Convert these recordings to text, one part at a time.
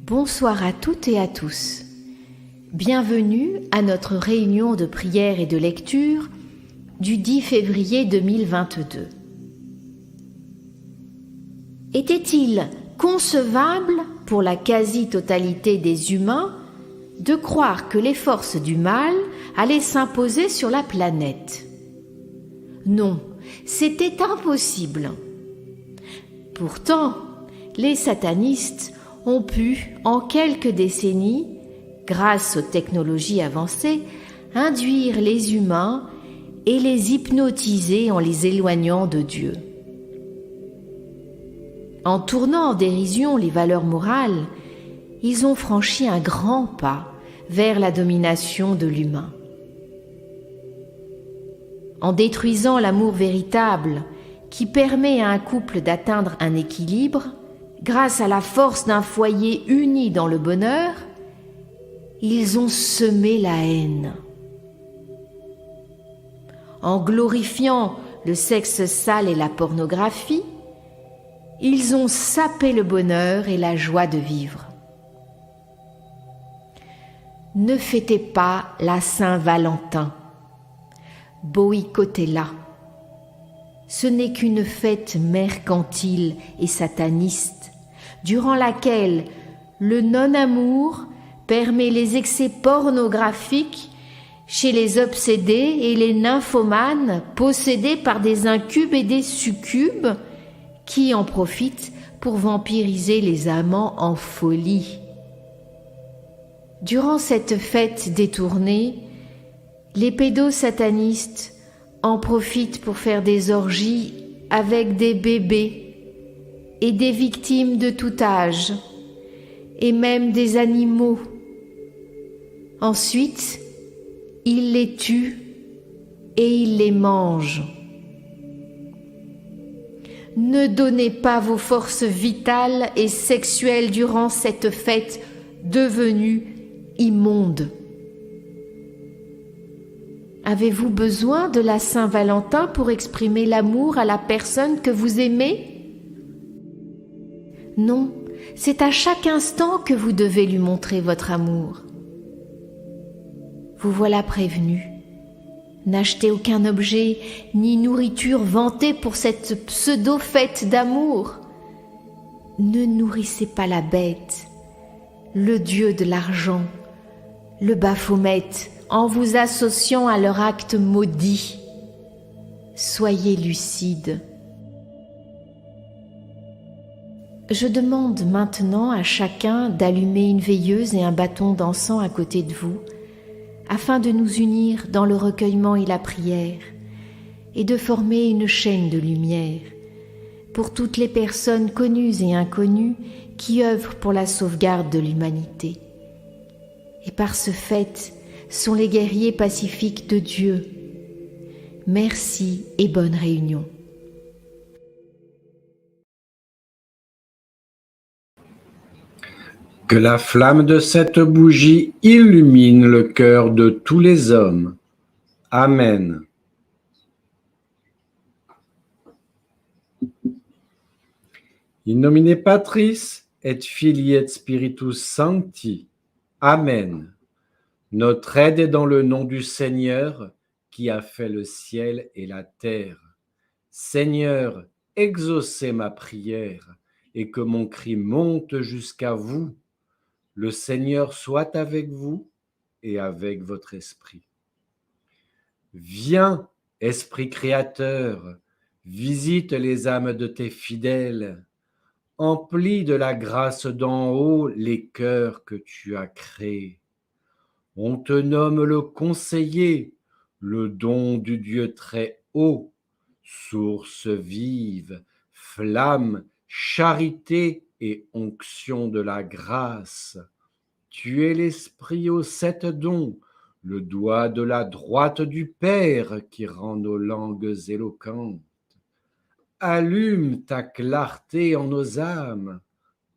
Bonsoir à toutes et à tous. Bienvenue à notre réunion de prière et de lecture du 10 février 2022. Était-il concevable pour la quasi-totalité des humains de croire que les forces du mal allaient s'imposer sur la planète? Non, c'était impossible. Pourtant, les satanistes ont pu, en quelques décennies, grâce aux technologies avancées, induire les humains et les hypnotiser en les éloignant de Dieu. En tournant en dérision les valeurs morales, ils ont franchi un grand pas vers la domination de l'humain. En détruisant l'amour véritable qui permet à un couple d'atteindre un équilibre, grâce à la force d'un foyer uni dans le bonheur, ils ont semé la haine. En glorifiant le sexe sale et la pornographie, ils ont sapé le bonheur et la joie de vivre. Ne fêtez pas la Saint-Valentin, boycottez-la. Ce n'est qu'une fête mercantile et sataniste, durant laquelle le non-amour permet les excès pornographiques chez les obsédés et les nymphomanes possédés par des incubes et des succubes qui en profitent pour vampiriser les amants en folie. Durant cette fête détournée, les pédosatanistes en profitent pour faire des orgies avec des bébés et des victimes de tout âge, et même des animaux. Ensuite, ils les tuent et ils les mangent. Ne donnez pas vos forces vitales et sexuelles durant cette fête devenue immonde. Avez-vous besoin de la Saint-Valentin pour exprimer l'amour à la personne que vous aimez? Non, c'est à chaque instant que vous devez lui montrer votre amour. Vous voilà prévenu. N'achetez aucun objet ni nourriture vantée pour cette pseudo-fête d'amour. Ne nourrissez pas la bête, le dieu de l'argent, le Baphomet, en vous associant à leur acte maudit. Soyez lucide. Je demande maintenant à chacun d'allumer une veilleuse et un bâton d'encens à côté de vous, afin de nous unir dans le recueillement et la prière, et de former une chaîne de lumière pour toutes les personnes connues et inconnues qui œuvrent pour la sauvegarde de l'humanité. Et par ce fait, sont les guerriers pacifiques de Dieu. Merci et bonne réunion. Que la flamme de cette bougie illumine le cœur de tous les hommes. Amen. In nomine Patris et Filii et Spiritus Sancti. Amen. Notre aide est dans le nom du Seigneur qui a fait le ciel et la terre. Seigneur, exaucez ma prière et que mon cri monte jusqu'à vous. Le Seigneur soit avec vous et avec votre esprit. Viens, Esprit créateur, visite les âmes de tes fidèles, emplis de la grâce d'en haut les cœurs que tu as créés. On te nomme le conseiller, le don du Dieu très haut, source vive, flamme, charité et onction de la grâce. Tu es l'esprit aux 7 dons, le doigt de la droite du Père qui rend nos langues éloquentes. Allume ta clarté en nos âmes,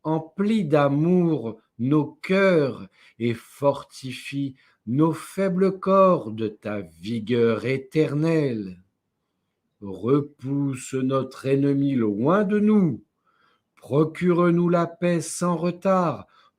emplis d'amour nos cœurs et fortifie nos faibles corps de ta vigueur éternelle. Repousse notre ennemi loin de nous, procure-nous la paix sans retard,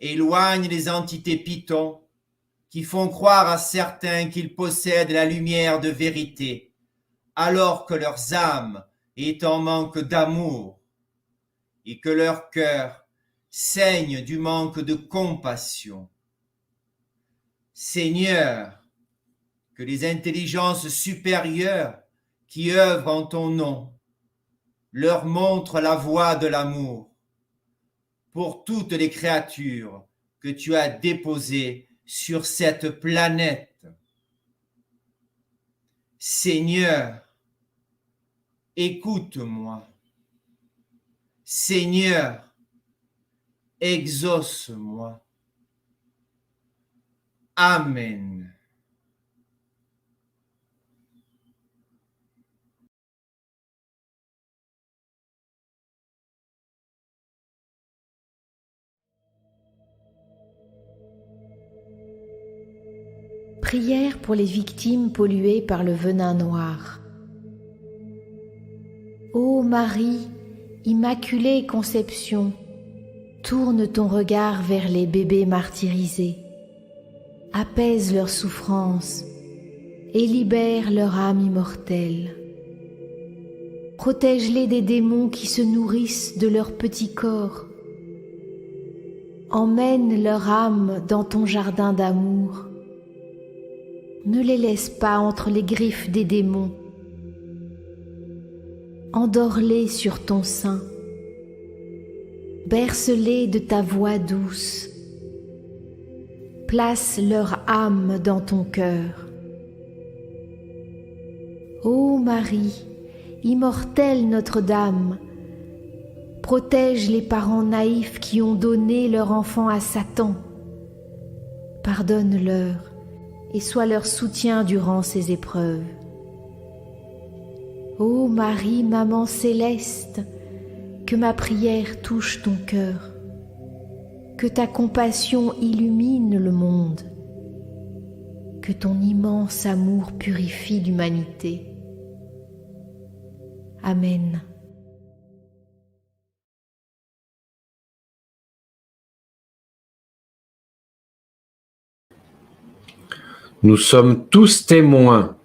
Éloigne les entités pitons qui font croire à certains qu'ils possèdent la lumière de vérité, alors que leurs âmes est en manque d'amour et que leur cœur saigne du manque de compassion. Seigneur, que les intelligences supérieures qui œuvrent en ton nom leur montrent la voie de l'amour pour toutes les créatures que tu as déposées sur cette planète. Seigneur, écoute-moi. Seigneur, exauce-moi. Amen. Prière pour les victimes polluées par le venin noir. Ô Marie, Immaculée Conception, tourne ton regard vers les bébés martyrisés, apaise leurs souffrances et libère leur âme immortelle. Protège-les des démons qui se nourrissent de leur petit corps. Emmène leur âme dans ton jardin d'amour. Ne les laisse pas entre les griffes des démons. Endors-les sur ton sein. Berce-les de ta voix douce. Place leur âme dans ton cœur. Ô Marie, immortelle Notre-Dame, protège les parents naïfs qui ont donné leur enfant à Satan. Pardonne-leur et sois leur soutien durant ces épreuves. Ô Marie, Maman céleste, que ma prière touche ton cœur, que ta compassion illumine le monde, que ton immense amour purifie l'humanité. Amen. Nous sommes tous témoins,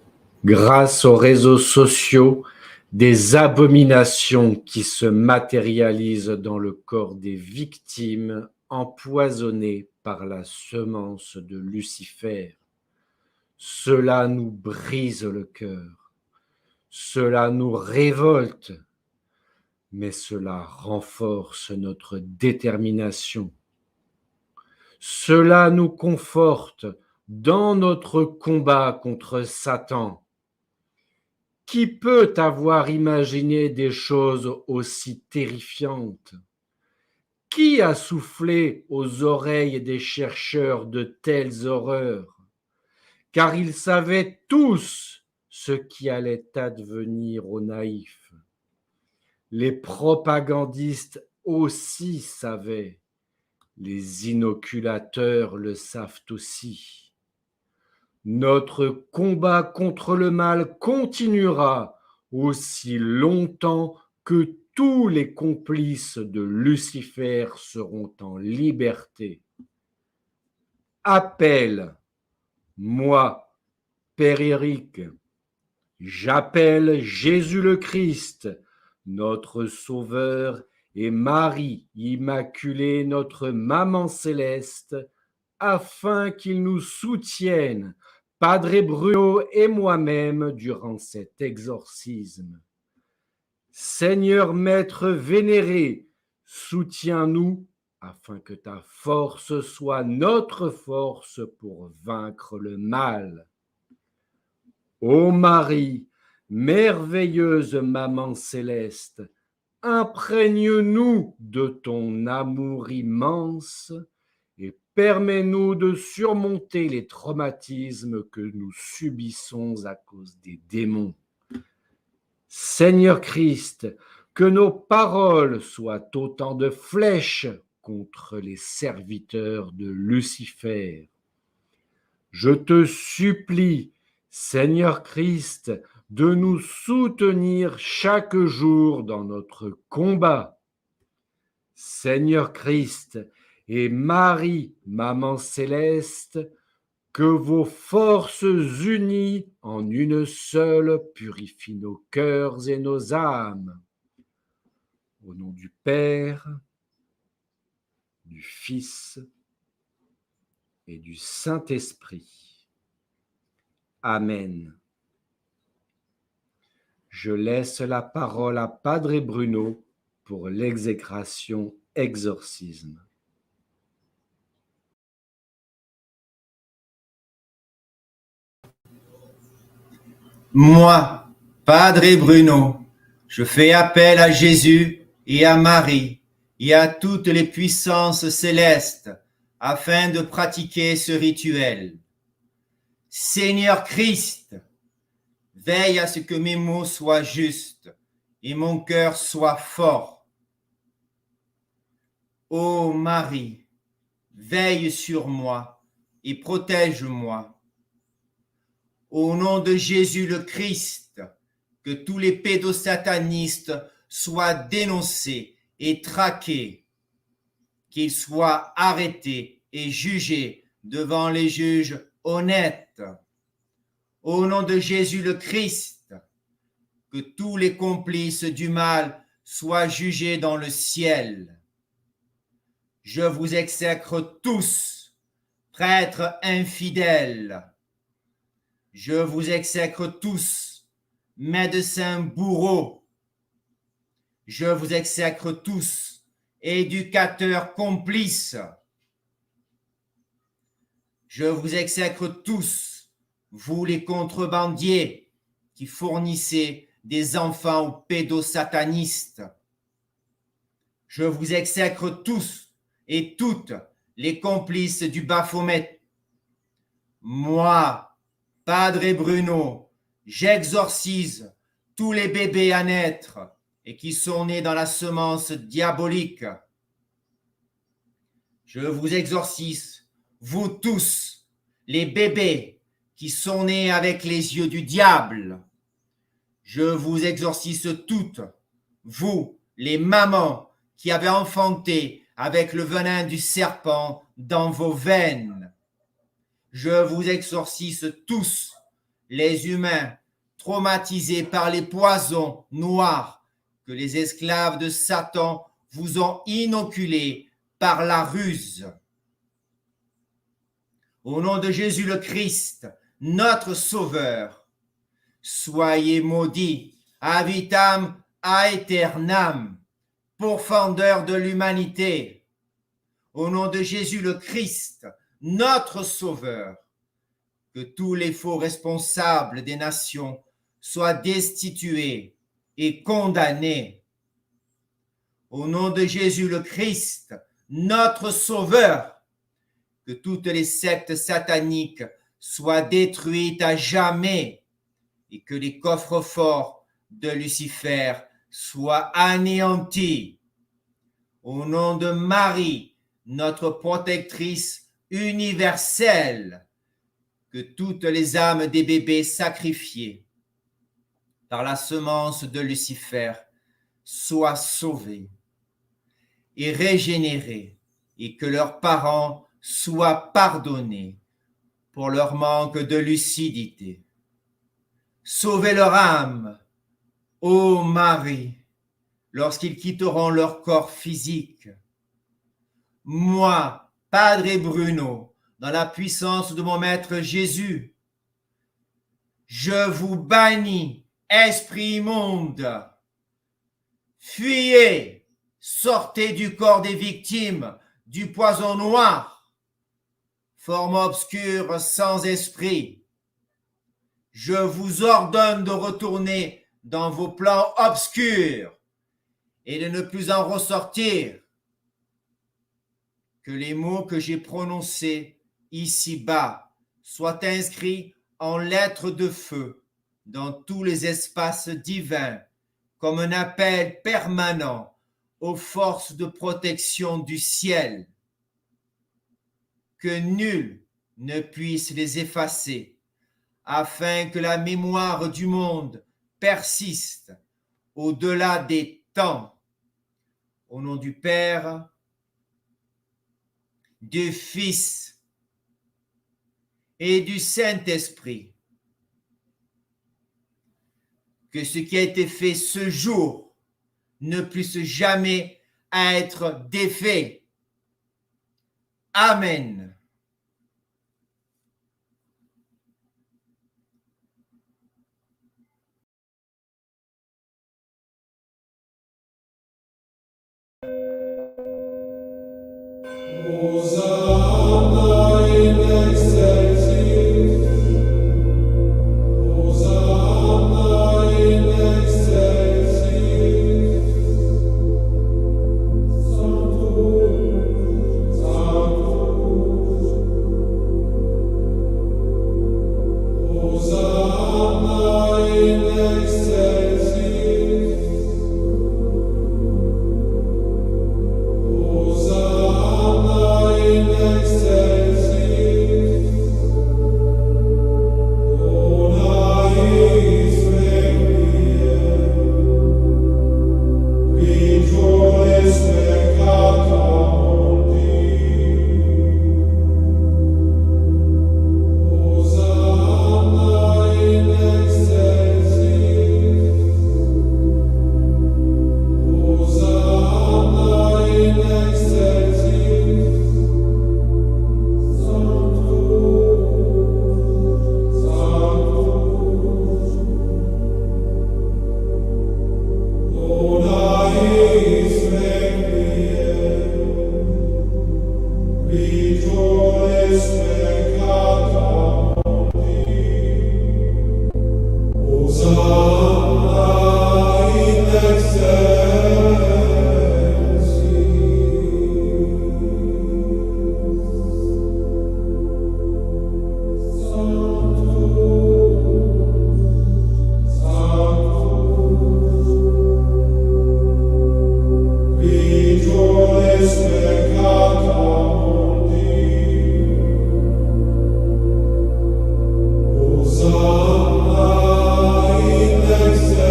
grâce aux réseaux sociaux, des abominations qui se matérialisent dans le corps des victimes empoisonnées par la semence de Lucifer. Cela nous brise le cœur, cela nous révolte, mais cela renforce notre détermination. Cela nous conforte dans notre combat contre Satan. Qui peut avoir imaginé des choses aussi terrifiantes? Qui a soufflé aux oreilles des chercheurs de telles horreurs? Car ils savaient tous ce qui allait advenir aux naïfs. Les propagandistes aussi savaient. Les inoculateurs le savent aussi. Notre combat contre le mal continuera aussi longtemps que tous les complices de Lucifer seront en liberté. Appelle, moi, Père Éric, j'appelle Jésus le Christ, notre Sauveur, et Marie Immaculée, notre Maman Céleste, afin qu'ils nous soutiennent, Padre Bruno et moi-même, durant cet exorcisme. Seigneur Maître vénéré, soutiens-nous afin que ta force soit notre force pour vaincre le mal. Ô Marie, merveilleuse Maman Céleste, imprègne-nous de ton amour immense et permets-nous de surmonter les traumatismes que nous subissons à cause des démons. Seigneur Christ, que nos paroles soient autant de flèches contre les serviteurs de Lucifer. Je te supplie, Seigneur Christ, de nous soutenir chaque jour dans notre combat. Seigneur Christ, et Marie, Maman céleste, que vos forces unies en une seule purifient nos cœurs et nos âmes. Au nom du Père, du Fils et du Saint-Esprit. Amen. Je laisse la parole à Padre Bruno pour l'exécration exorcisme. Moi, Padre Bruno, je fais appel à Jésus et à Marie et à toutes les puissances célestes afin de pratiquer ce rituel. Seigneur Christ, veille à ce que mes mots soient justes et mon cœur soit fort. Ô Marie, veille sur moi et protège-moi. Au nom de Jésus le Christ, que tous les pédosatanistes soient dénoncés et traqués, qu'ils soient arrêtés et jugés devant les juges honnêtes. Au nom de Jésus le Christ, que tous les complices du mal soient jugés dans le ciel. Je vous exècre tous, prêtres infidèles. Je vous exècre tous, médecins bourreaux. Je vous exècre tous, éducateurs complices. Je vous exècre tous, vous les contrebandiers qui fournissez des enfants aux pédosatanistes. Je vous exècre tous et toutes les complices du Baphomet. Moi, Padre Bruno, j'exorcise tous les bébés à naître et qui sont nés dans la semence diabolique. Je vous exorcise, vous tous, les bébés qui sont nés avec les yeux du diable. Je vous exorcise toutes, vous, les mamans qui avez enfanté avec le venin du serpent dans vos veines. Je vous exorcise tous, les humains traumatisés par les poisons noirs que les esclaves de Satan vous ont inoculés par la ruse. Au nom de Jésus le Christ, notre Sauveur, soyez maudits, ad vitam aeternam, pourfendeur de l'humanité. Au nom de Jésus le Christ, notre Sauveur, que tous les faux responsables des nations soient destitués et condamnés. Au nom de Jésus le Christ, notre Sauveur, que toutes les sectes sataniques soient détruites à jamais et que les coffres forts de Lucifer soient anéantis. Au nom de Marie, notre protectrice universelle, que toutes les âmes des bébés sacrifiés par la semence de Lucifer soient sauvées et régénérées et que leurs parents soient pardonnés pour leur manque de lucidité. Sauvez leur âme, ô Marie, lorsqu'ils quitteront leur corps physique. Moi, Padre Bruno, dans la puissance de mon Maître Jésus, je vous bannis, esprit immonde. Fuyez, sortez du corps des victimes du poison noir, forme obscure sans esprit. Je vous ordonne de retourner dans vos plans obscurs et de ne plus en ressortir. Que les mots que j'ai prononcés ici-bas soient inscrits en lettres de feu dans tous les espaces divins comme un appel permanent aux forces de protection du ciel. Que nul ne puisse les effacer, afin que la mémoire du monde persiste au-delà des temps. Au nom du Père du Fils et du Saint-Esprit. Que ce qui a été fait ce jour ne puisse jamais être défait. Amen. Hosanna in excelsis, Hosanna in excelsis, Sanctus, Sanctus, Hosanna in excelsis, Hosanna in excelsis, Dona eis requiem, Rejoice peccata mundi. Hosanna in excelsis, Hosanna in excelsis, Sanctus, Sanctus, Dona eis requiem, Rejoice peccata mundi. Hosanna in excelsis. Sanctus, Sanctus, Rejoice peccata mundi. Hosanna in excelsis.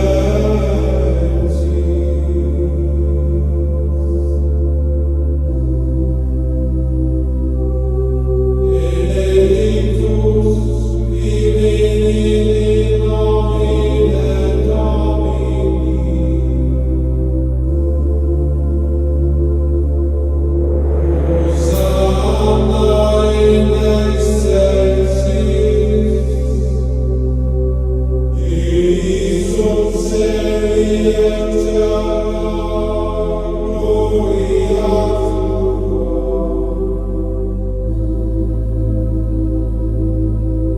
Benedictus vivere in nomine Domini. Hosanna in excelsis. Iisum serientia gloria tua.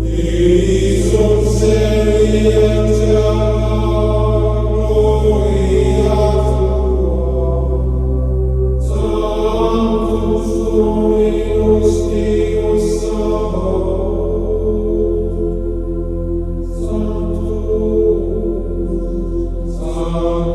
Iisum serientia gloria tua. Sanctus Dominus Deus Sabaoth. Sanctus, Sanctus.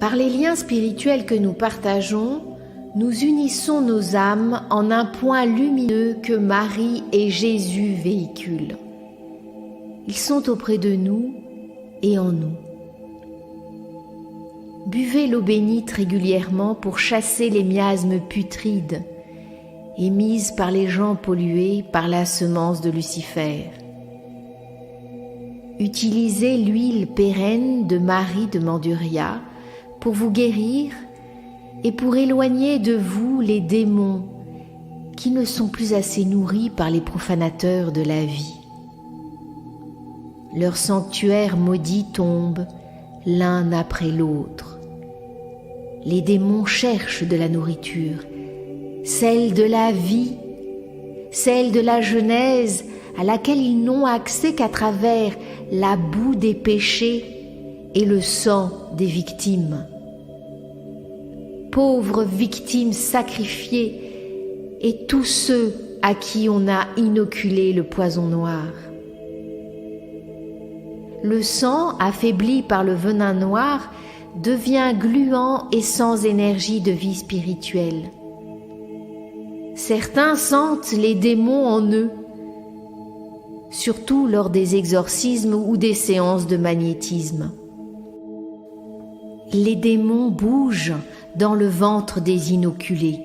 Par les liens spirituels que nous partageons, nous unissons nos âmes en un point lumineux que Marie et Jésus véhiculent. Ils sont auprès de nous et en nous. Buvez l'eau bénite régulièrement pour chasser les miasmes putrides émises par les gens pollués par la semence de Lucifer. Utilisez l'huile pérenne de Marie de Manduria pour vous guérir et pour éloigner de vous les démons qui ne sont plus assez nourris par les profanateurs de la vie. Leur sanctuaire maudit tombe l'un après l'autre. Les démons cherchent de la nourriture, celle de la vie, celle de la genèse à laquelle ils n'ont accès qu'à travers la boue des péchés et le sang des victimes. Pauvres victimes sacrifiées et tous ceux à qui on a inoculé le poison noir. Le sang, affaibli par le venin noir, devient gluant et sans énergie de vie spirituelle. Certains sentent les démons en eux, surtout lors des exorcismes ou des séances de magnétisme. Les démons bougent dans le ventre des inoculés.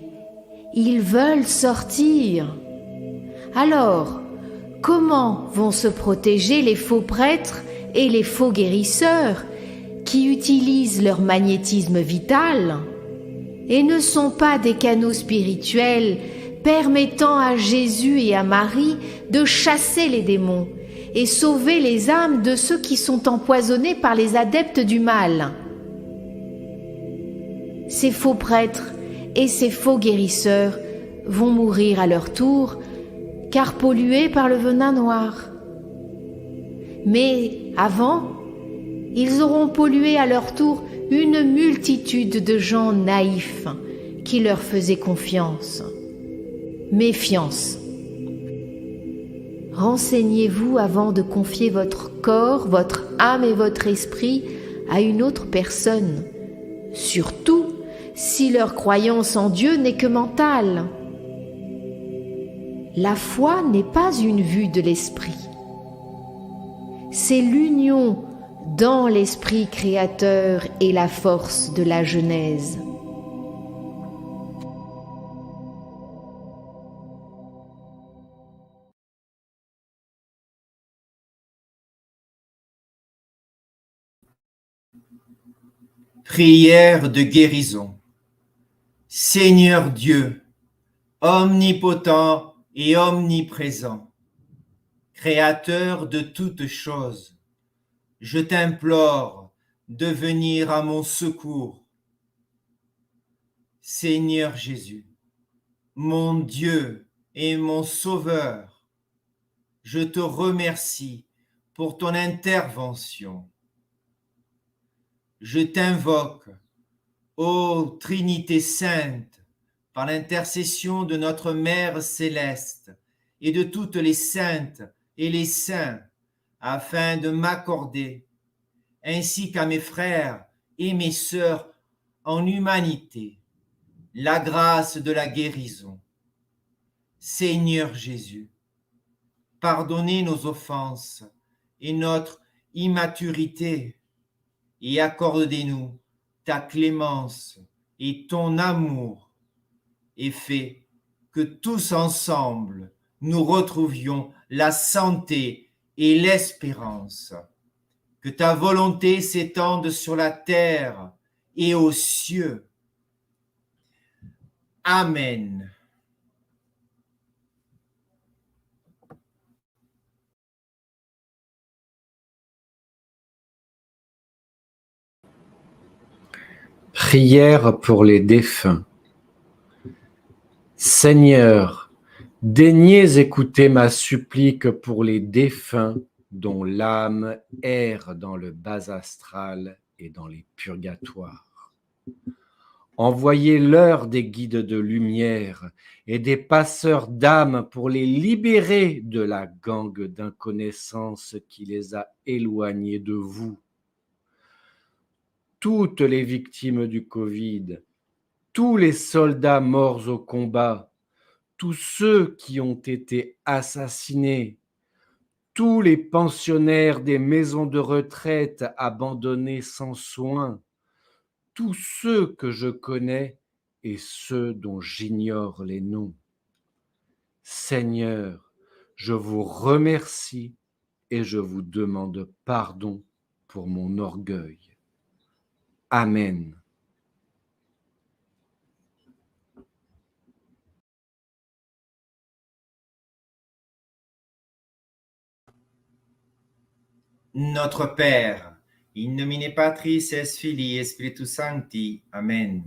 Ils veulent sortir. Alors, comment vont se protéger les faux prêtres et les faux guérisseurs qui utilisent leur magnétisme vital et ne sont pas des canaux spirituels permettant à Jésus et à Marie de chasser les démons et sauver les âmes de ceux qui sont empoisonnés par les adeptes du mal? Ces faux prêtres et ces faux guérisseurs vont mourir à leur tour, car pollués par le venin noir. Mais avant, ils auront pollué à leur tour une multitude de gens naïfs qui leur faisaient confiance. Méfiance. Renseignez-vous avant de confier votre corps, votre âme et votre esprit à une autre personne, surtout si leur croyance en Dieu n'est que mentale. La foi n'est pas une vue de l'esprit. C'est l'union dans l'esprit créateur et la force de la Genèse. Prière de guérison. Seigneur Dieu, omnipotent et omniprésent, Créateur de toutes choses, je t'implore de venir à mon secours. Seigneur Jésus, mon Dieu et mon Sauveur, je te remercie pour ton intervention. Je t'invoque, ô Trinité sainte, par l'intercession de notre Mère céleste et de toutes les saintes et les saints, afin de m'accorder, ainsi qu'à mes frères et mes sœurs en humanité, la grâce de la guérison. Seigneur Jésus, pardonnez nos offenses et notre immaturité, et accordez-nous ta clémence et ton amour, et fais que tous ensemble nous retrouvions la santé et l'espérance. Que ta volonté s'étende sur la terre et aux cieux. Amen. Prière pour les défunts. Seigneur, daignez écouter ma supplique pour les défunts dont l'âme erre dans le bas astral et dans les purgatoires. Envoyez-leur des guides de lumière et des passeurs d'âme pour les libérer de la gangue d'inconnaissance qui les a éloignés de vous. Toutes les victimes du Covid, tous les soldats morts au combat, tous ceux qui ont été assassinés, tous les pensionnaires des maisons de retraite abandonnés sans soin, tous ceux que je connais et ceux dont j'ignore les noms. Seigneur, je vous remercie et je vous demande pardon pour mon orgueil. Amen. Notre Père, in nomine Patris et Filii et Spiritus Sancti. Amen.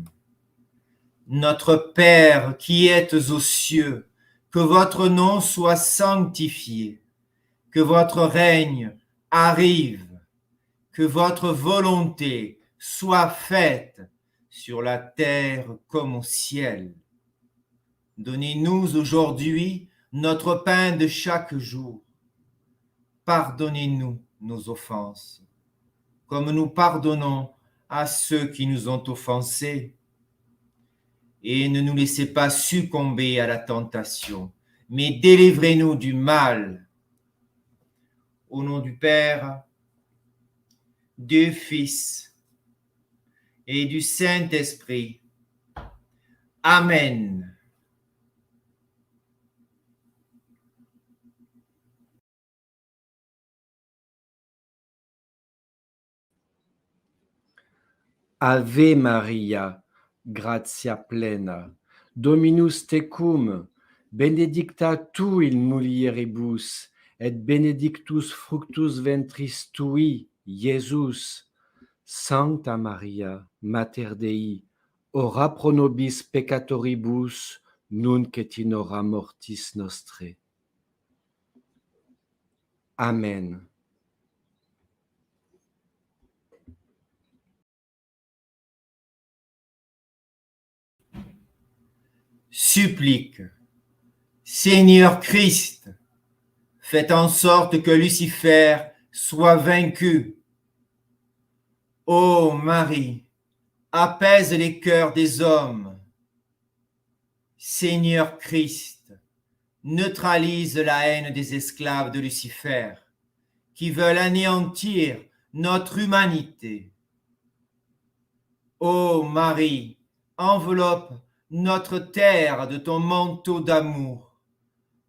Notre Père qui êtes aux cieux, que votre nom soit sanctifié, que votre règne arrive, que votre volonté soit faite sur la terre comme au ciel. Donnez-nous aujourd'hui notre pain de chaque jour. Pardonnez-nous nos offenses, comme nous pardonnons à ceux qui nous ont offensés. Et ne nous laissez pas succomber à la tentation, mais délivrez-nous du mal. Au nom du Père, du Fils et du Saint-Esprit. Amen. Ave Maria, gratia plena, Dominus tecum, benedicta tu in mulieribus, et benedictus fructus ventris tui, Iesus. Sancta Maria, Mater Dei, ora pro nobis peccatoribus, nunc et in hora mortis nostrae. Amen. Supplique. Seigneur Christ, faites en sorte que Lucifer soit vaincu. Ô Marie, apaise les cœurs des hommes. Seigneur Christ, neutralise la haine des esclaves de Lucifer qui veulent anéantir notre humanité. Ô Marie, enveloppe notre terre de ton manteau d'amour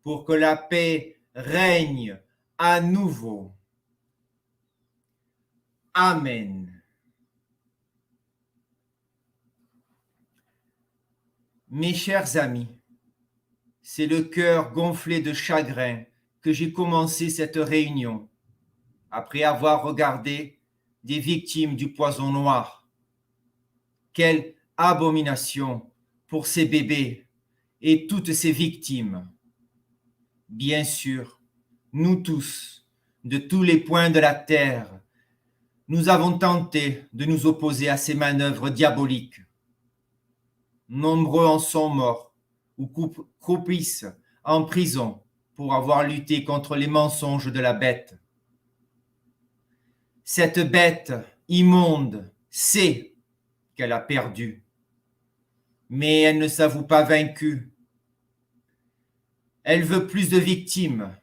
pour que la paix règne à nouveau. Amen. Mes chers amis, c'est le cœur gonflé de chagrin que j'ai commencé cette réunion après avoir regardé des victimes du poison noir. Quelle abomination pour ces bébés et toutes ces victimes. Bien sûr, nous tous, de tous les points de la terre, nous avons tenté de nous opposer à ces manœuvres diaboliques. Nombreux en sont morts ou croupissent en prison pour avoir lutté contre les mensonges de la bête. Cette bête immonde sait qu'elle a perdu, mais elle ne s'avoue pas vaincue. Elle veut plus de victimes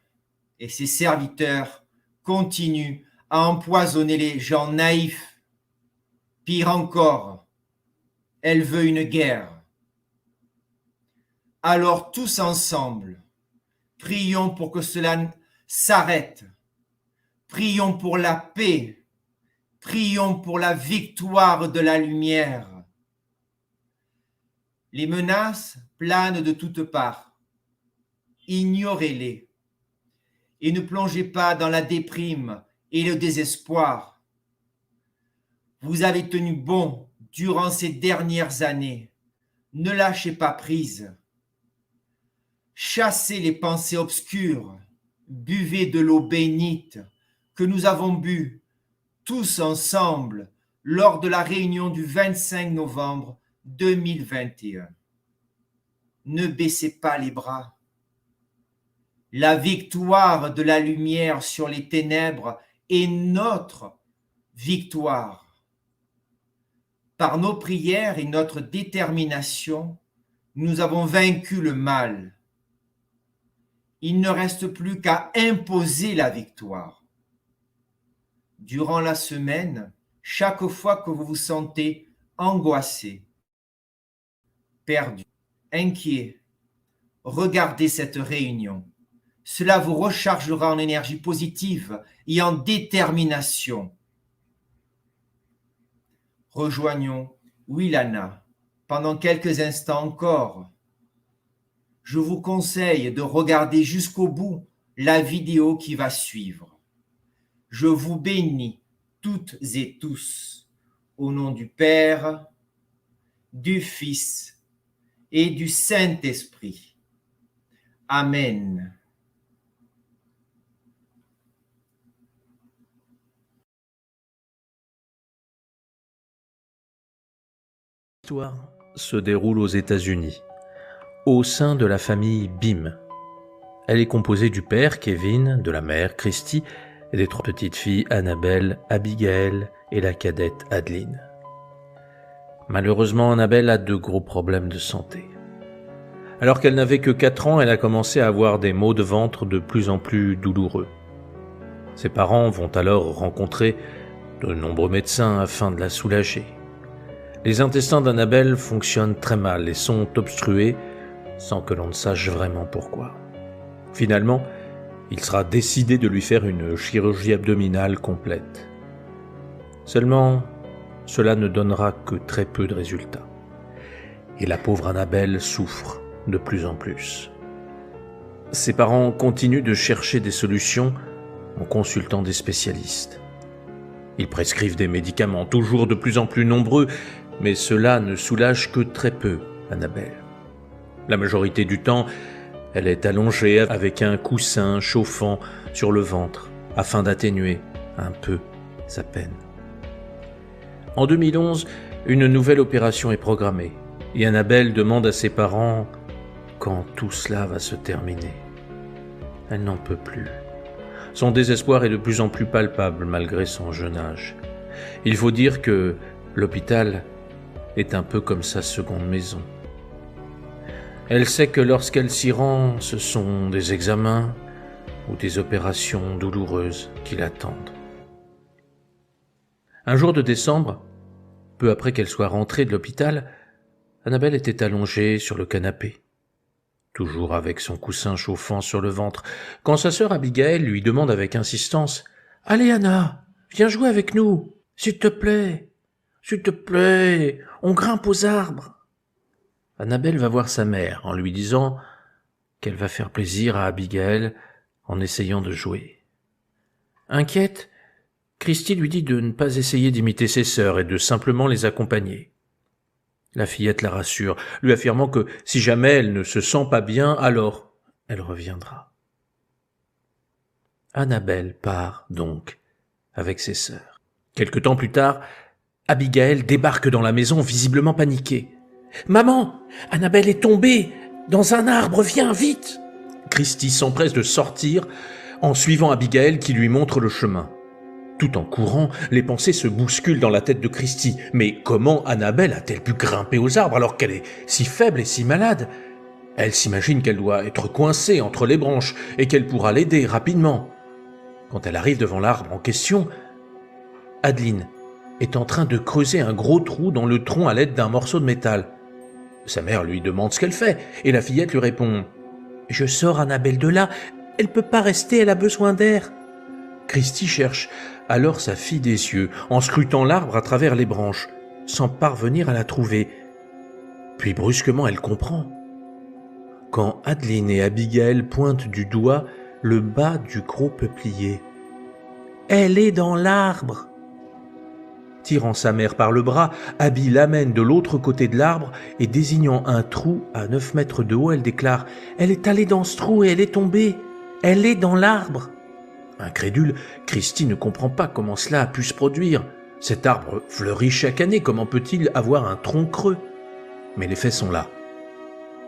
et ses serviteurs continuent à empoisonner les gens naïfs. Pire encore, elle veut une guerre. Alors tous ensemble, prions pour que cela s'arrête. Prions pour la paix. Prions pour la victoire de la lumière. Les menaces planent de toutes parts. Ignorez-les et ne plongez pas dans la déprime et le désespoir. Vous avez tenu bon durant ces dernières années. Ne lâchez pas prise. Chassez les pensées obscures. Buvez de l'eau bénite que nous avons bue tous ensemble lors de la réunion du 25 novembre 2021. Ne baissez pas les bras. La victoire de la lumière sur les ténèbres est notre victoire. Par nos prières et notre détermination, nous avons vaincu le mal. Il ne reste plus qu'à imposer la victoire. Durant la semaine, chaque fois que vous vous sentez angoissé, perdu, inquiet, regardez cette réunion. Cela vous rechargera en énergie positive et en détermination. Rejoignons Willana pendant quelques instants encore. Je vous conseille de regarder jusqu'au bout la vidéo qui va suivre. Je vous bénis toutes et tous au nom du Père, du Fils et du Saint-Esprit. Amen. L'histoire se déroule aux États-Unis, au sein de la famille Bim. Elle est composée du père Kevin, de la mère Christy et des trois petites filles Annabelle, Abigail et la cadette Adeline. Malheureusement, Annabelle a de gros problèmes de santé. Alors qu'elle n'avait que 4 ans, elle a commencé à avoir des maux de ventre de plus en plus douloureux. Ses parents vont alors rencontrer de nombreux médecins afin de la soulager. Les intestins d'Annabelle fonctionnent très mal et sont obstrués sans que l'on ne sache vraiment pourquoi. Finalement, il sera décidé de lui faire une chirurgie abdominale complète. Seulement, cela ne donnera que très peu de résultats. Et la pauvre Annabelle souffre de plus en plus. Ses parents continuent de chercher des solutions en consultant des spécialistes. Ils prescrivent des médicaments toujours de plus en plus nombreux, mais cela ne soulage que très peu Annabelle. La majorité du temps, elle est allongée avec un coussin chauffant sur le ventre afin d'atténuer un peu sa peine. En 2011, une nouvelle opération est programmée et Annabelle demande à ses parents quand tout cela va se terminer. Elle n'en peut plus. Son désespoir est de plus en plus palpable malgré son jeune âge. Il faut dire que l'hôpital est un peu comme sa seconde maison. Elle sait que lorsqu'elle s'y rend, ce sont des examens ou des opérations douloureuses qui l'attendent. Un jour de décembre, peu après qu'elle soit rentrée de l'hôpital, Annabelle était allongée sur le canapé, toujours avec son coussin chauffant sur le ventre, quand sa sœur Abigail lui demande avec insistance « Allez Anna, viens jouer avec nous, s'il te plaît, on grimpe aux arbres !» Annabelle va voir sa mère en lui disant qu'elle va faire plaisir à Abigail en essayant de jouer. Inquiète, Christy lui dit de ne pas essayer d'imiter ses sœurs et de simplement les accompagner. La fillette la rassure, lui affirmant que si jamais elle ne se sent pas bien, alors elle reviendra. Annabelle part donc avec ses sœurs. Quelque temps plus tard, Abigail débarque dans la maison visiblement paniquée. « Maman, Annabelle est tombée dans un arbre, viens vite !» Christy s'empresse de sortir en suivant Abigail qui lui montre le chemin. Tout en courant, les pensées se bousculent dans la tête de Christy. Mais comment Annabelle a-t-elle pu grimper aux arbres alors qu'elle est si faible et si malade ? Elle s'imagine qu'elle doit être coincée entre les branches et qu'elle pourra l'aider rapidement. Quand elle arrive devant l'arbre en question, Adeline est en train de creuser un gros trou dans le tronc à l'aide d'un morceau de métal. Sa mère lui demande ce qu'elle fait et la fillette lui répond « Je sors Annabelle de là, elle peut pas rester, elle a besoin d'air. » Christy cherche alors sa fille des yeux en scrutant l'arbre à travers les branches, sans parvenir à la trouver. Puis brusquement elle comprend. Quand Adeline et Abigail pointent du doigt le bas du gros peuplier. « Elle est dans l'arbre !» Tirant sa mère par le bras, Abby l'amène de l'autre côté de l'arbre et désignant un trou à 9 mètres de haut, elle déclare « Elle est allée dans ce trou et elle est tombée. Elle est dans l'arbre !» Incrédule, Christy ne comprend pas comment cela a pu se produire. Cet arbre fleurit chaque année, comment peut-il avoir un tronc creux ? Mais les faits sont là.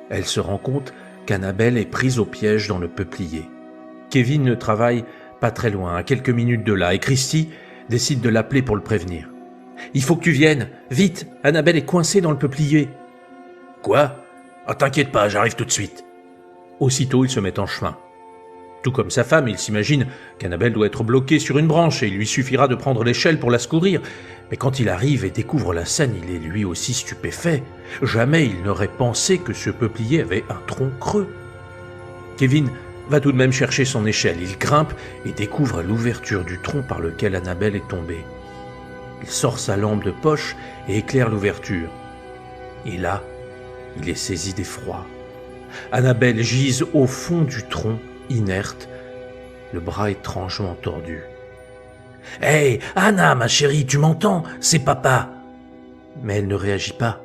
Elle se rend compte qu'Annabelle est prise au piège dans le peuplier. Kevin ne travaille pas très loin, à quelques minutes de là, et Christy décide de l'appeler pour le prévenir. « Il faut que tu viennes, vite, Annabelle est coincée dans le peuplier. »« Quoi ? Ah, t'inquiète pas, j'arrive tout de suite. » Aussitôt, il se met en chemin. Tout comme sa femme, il s'imagine qu'Annabelle doit être bloquée sur une branche et il lui suffira de prendre l'échelle pour la secourir. Mais quand il arrive et découvre la scène, il est lui aussi stupéfait. Jamais il n'aurait pensé que ce peuplier avait un tronc creux. Kevin va tout de même chercher son échelle. Il grimpe et découvre l'ouverture du tronc par lequel Annabelle est tombée. Il sort sa lampe de poche et éclaire l'ouverture. Et là, il est saisi d'effroi. Annabelle gise au fond du tronc, inerte, le bras étrangement tordu. « Hey, Anna, ma chérie, tu m'entends ? C'est papa !» Mais elle ne réagit pas.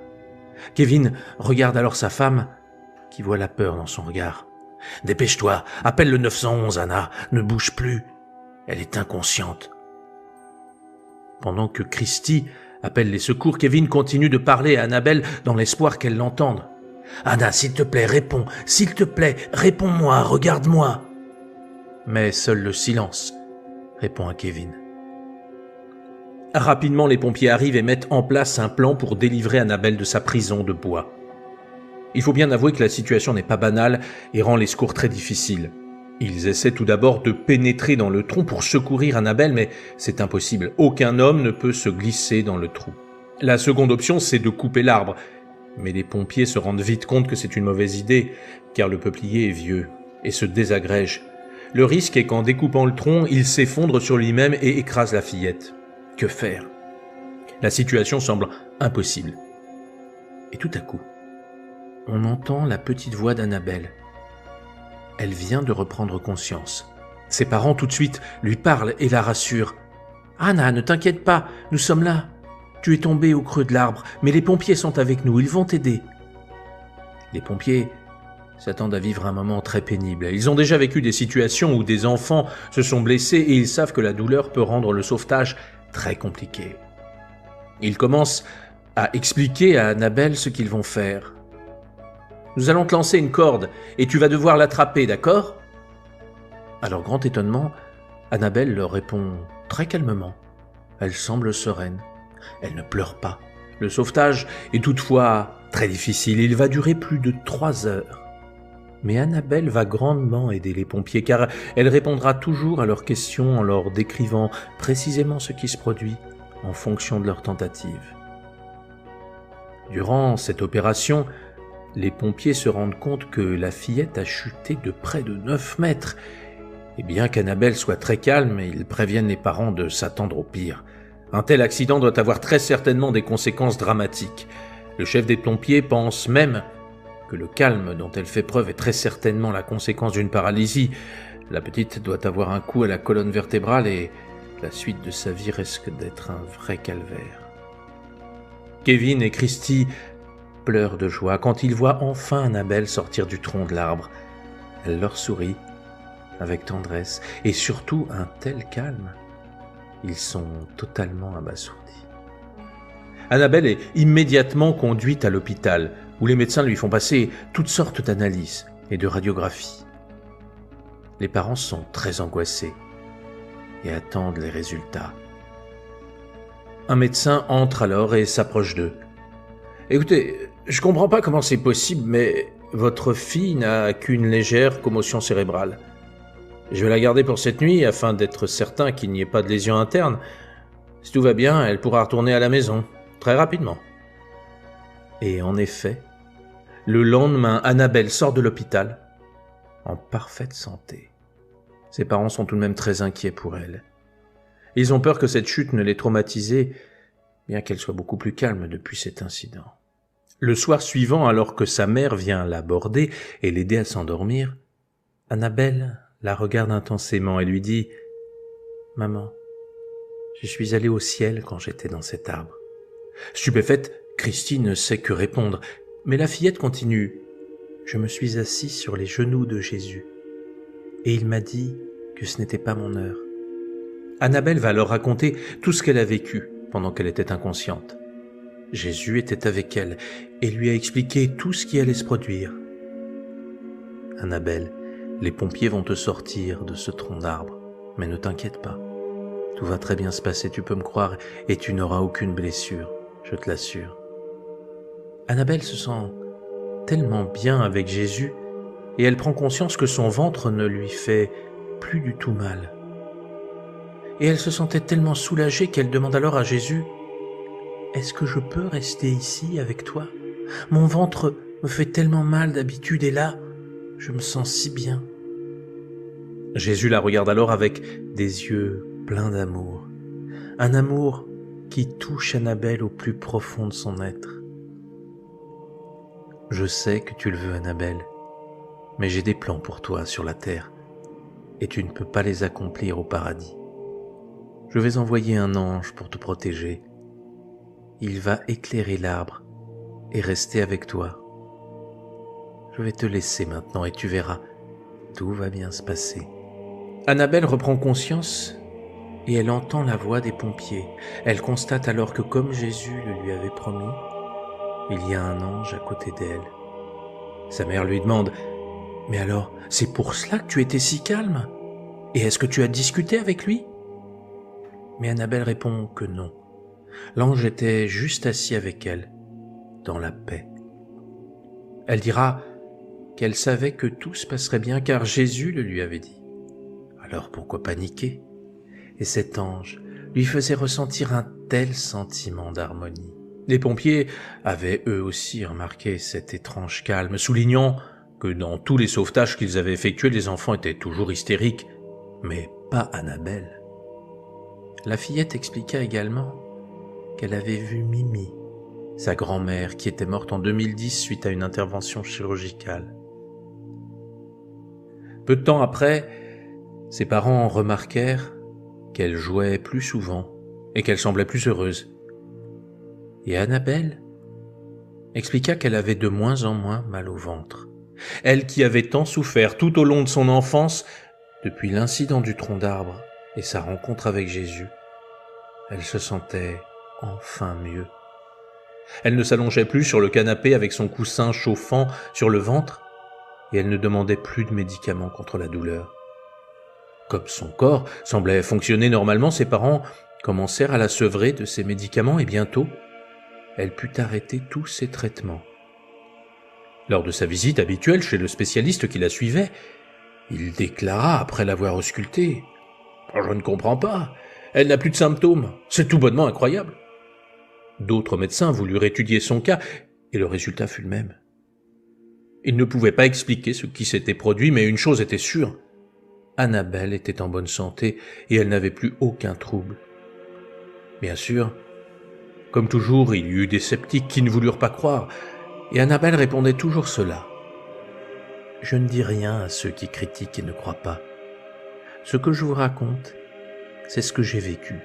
Kevin regarde alors sa femme, qui voit la peur dans son regard. « Dépêche-toi, appelle le 911, Anna, ne bouge plus. Elle est inconsciente. » Pendant que Christy appelle les secours, Kevin continue de parler à Annabelle dans l'espoir qu'elle l'entende. « Anna, s'il te plaît, réponds, s'il te plaît, réponds-moi, regarde-moi. » Mais seul le silence répond à Kevin. Rapidement, les pompiers arrivent et mettent en place un plan pour délivrer Annabelle de sa prison de bois. Il faut bien avouer que la situation n'est pas banale et rend les secours très difficiles. Ils essaient tout d'abord de pénétrer dans le tronc pour secourir Annabelle, mais c'est impossible. Aucun homme ne peut se glisser dans le trou. La seconde option, c'est de couper l'arbre. Mais les pompiers se rendent vite compte que c'est une mauvaise idée, car le peuplier est vieux et se désagrège. Le risque est qu'en découpant le tronc, il s'effondre sur lui-même et écrase la fillette. Que faire? La situation semble impossible. Et tout à coup, on entend la petite voix d'Annabelle. Elle vient de reprendre conscience. Ses parents tout de suite lui parlent et la rassurent. « Anna, ne t'inquiète pas, nous sommes là. Tu es tombée au creux de l'arbre, mais les pompiers sont avec nous, ils vont t'aider. » Les pompiers s'attendent à vivre un moment très pénible. Ils ont déjà vécu des situations où des enfants se sont blessés et ils savent que la douleur peut rendre le sauvetage très compliqué. Ils commencent à expliquer à Annabelle ce qu'ils vont faire. « Nous allons te lancer une corde et tu vas devoir l'attraper, d'accord ?» À leur grand étonnement, Annabelle leur répond très calmement. Elle semble sereine. Elle ne pleure pas. Le sauvetage est toutefois très difficile. Il va durer plus de 3 heures. Mais Annabelle va grandement aider les pompiers car elle répondra toujours à leurs questions en leur décrivant précisément ce qui se produit en fonction de leurs tentatives. Durant cette opération, les pompiers se rendent compte que la fillette a chuté de près de 9 mètres. Et bien qu'Annabelle soit très calme, ils préviennent les parents de s'attendre au pire. Un tel accident doit avoir très certainement des conséquences dramatiques. Le chef des pompiers pense même que le calme dont elle fait preuve est très certainement la conséquence d'une paralysie. La petite doit avoir un coup à la colonne vertébrale et la suite de sa vie risque d'être un vrai calvaire. Kevin et Christy pleurent de joie quand ils voient enfin Annabelle sortir du tronc de l'arbre. Elle leur sourit avec tendresse et surtout un tel calme. Ils sont totalement abasourdis. Annabelle est immédiatement conduite à l'hôpital, où les médecins lui font passer toutes sortes d'analyses et de radiographies. Les parents sont très angoissés et attendent les résultats. Un médecin entre alors et s'approche d'eux. « Écoutez, je comprends pas comment c'est possible, mais votre fille n'a qu'une légère commotion cérébrale. Je vais la garder pour cette nuit afin d'être certain qu'il n'y ait pas de lésion interne. Si tout va bien, elle pourra retourner à la maison, très rapidement. » Et en effet, le lendemain, Annabelle sort de l'hôpital en parfaite santé. Ses parents sont tout de même très inquiets pour elle. Ils ont peur que cette chute ne l'ait traumatisée, bien qu'elle soit beaucoup plus calme depuis cet incident. Le soir suivant, alors que sa mère vient l'aborder et l'aider à s'endormir, Annabelle la regarde intensément et lui dit « Maman, je suis allée au ciel quand j'étais dans cet arbre. » Stupéfaite, Christy ne sait que répondre, mais la fillette continue. « Je me suis assise sur les genoux de Jésus, et il m'a dit que ce n'était pas mon heure. » Annabelle va leur raconter tout ce qu'elle a vécu pendant qu'elle était inconsciente. Jésus était avec elle et lui a expliqué tout ce qui allait se produire. « Annabelle, les pompiers vont te sortir de ce tronc d'arbre, mais ne t'inquiète pas. Tout va très bien se passer, tu peux me croire, et tu n'auras aucune blessure, je te l'assure. » Annabelle se sent tellement bien avec Jésus et elle prend conscience que son ventre ne lui fait plus du tout mal. Et elle se sentait tellement soulagée qu'elle demande alors à Jésus « Est-ce que je peux rester ici avec toi? Mon ventre me fait tellement mal d'habitude et là, je me sens si bien. » Jésus la regarde alors avec des yeux pleins d'amour, un amour qui touche Annabelle au plus profond de son être. « Je sais que tu le veux, Annabelle, mais j'ai des plans pour toi sur la terre et tu ne peux pas les accomplir au paradis. Je vais envoyer un ange pour te protéger. Il va éclairer l'arbre et rester avec toi. Je vais te laisser maintenant et tu verras, tout va bien se passer. » Annabelle reprend conscience et elle entend la voix des pompiers. Elle constate alors que comme Jésus le lui avait promis, il y a un ange à côté d'elle. Sa mère lui demande « Mais alors, c'est pour cela que tu étais si calme? Et est-ce que tu as discuté avec lui ?» Mais Annabelle répond que non. L'ange était juste assis avec elle, dans la paix. Elle dira qu'elle savait que tout se passerait bien car Jésus le lui avait dit. Alors pourquoi paniquer? Et cet ange lui faisait ressentir un tel sentiment d'harmonie. Les pompiers avaient eux aussi remarqué cet étrange calme, soulignant que dans tous les sauvetages qu'ils avaient effectués, les enfants étaient toujours hystériques, mais pas Annabelle. La fillette expliqua également qu'elle avait vu Mimi, sa grand-mère qui était morte en 2010 suite à une intervention chirurgicale. Peu de temps après, ses parents remarquèrent qu'elle jouait plus souvent et qu'elle semblait plus heureuse. Et Annabelle expliqua qu'elle avait de moins en moins mal au ventre. Elle qui avait tant souffert tout au long de son enfance, depuis l'incident du tronc d'arbre et sa rencontre avec Jésus, elle se sentait enfin mieux. Elle ne s'allongeait plus sur le canapé avec son coussin chauffant sur le ventre et elle ne demandait plus de médicaments contre la douleur. Comme son corps semblait fonctionner normalement, ses parents commencèrent à la sevrer de ses médicaments et bientôt, elle put arrêter tous ses traitements. Lors de sa visite habituelle chez le spécialiste qui la suivait, il déclara après l'avoir auscultée : « Je ne comprends pas, elle n'a plus de symptômes, c'est tout bonnement incroyable. » D'autres médecins voulurent étudier son cas et le résultat fut le même. Ils ne pouvaient pas expliquer ce qui s'était produit, mais une chose était sûre, Annabelle était en bonne santé et elle n'avait plus aucun trouble. Bien sûr, comme toujours, il y eut des sceptiques qui ne voulurent pas croire, et Annabelle répondait toujours cela. « Je ne dis rien à ceux qui critiquent et ne croient pas. Ce que je vous raconte, c'est ce que j'ai vécu,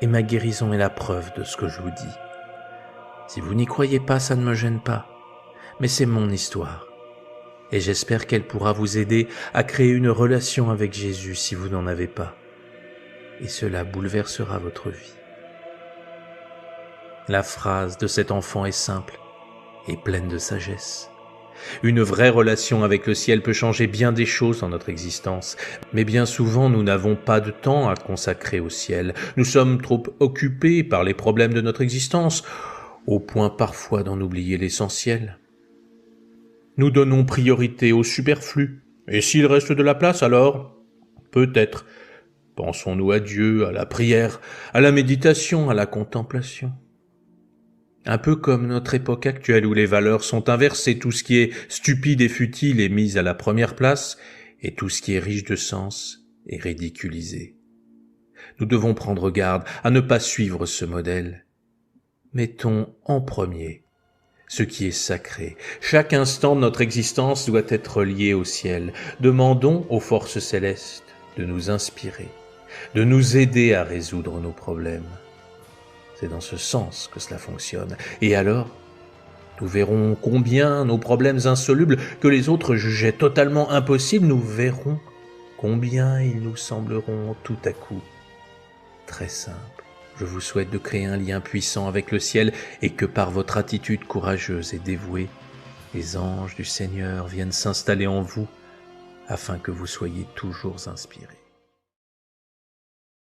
et ma guérison est la preuve de ce que je vous dis. Si vous n'y croyez pas, ça ne me gêne pas, mais c'est mon histoire, et j'espère qu'elle pourra vous aider à créer une relation avec Jésus si vous n'en avez pas, et cela bouleversera votre vie. » La phrase de cet enfant est simple et pleine de sagesse. Une vraie relation avec le ciel peut changer bien des choses dans notre existence, mais bien souvent nous n'avons pas de temps à consacrer au ciel. Nous sommes trop occupés par les problèmes de notre existence, au point parfois d'en oublier l'essentiel. Nous donnons priorité au superflu, et s'il reste de la place alors, peut-être, pensons-nous à Dieu, à la prière, à la méditation, à la contemplation. Un peu comme notre époque actuelle où les valeurs sont inversées, tout ce qui est stupide et futile est mis à la première place, et tout ce qui est riche de sens est ridiculisé. Nous devons prendre garde à ne pas suivre ce modèle. Mettons en premier ce qui est sacré. Chaque instant de notre existence doit être lié au ciel. Demandons aux forces célestes de nous inspirer, de nous aider à résoudre nos problèmes. C'est dans ce sens que cela fonctionne. Et alors, nous verrons combien nos problèmes insolubles que les autres jugeaient totalement impossibles, nous verrons combien ils nous sembleront tout à coup très simples. Je vous souhaite de créer un lien puissant avec le ciel et que par votre attitude courageuse et dévouée, les anges du Seigneur viennent s'installer en vous afin que vous soyez toujours inspirés.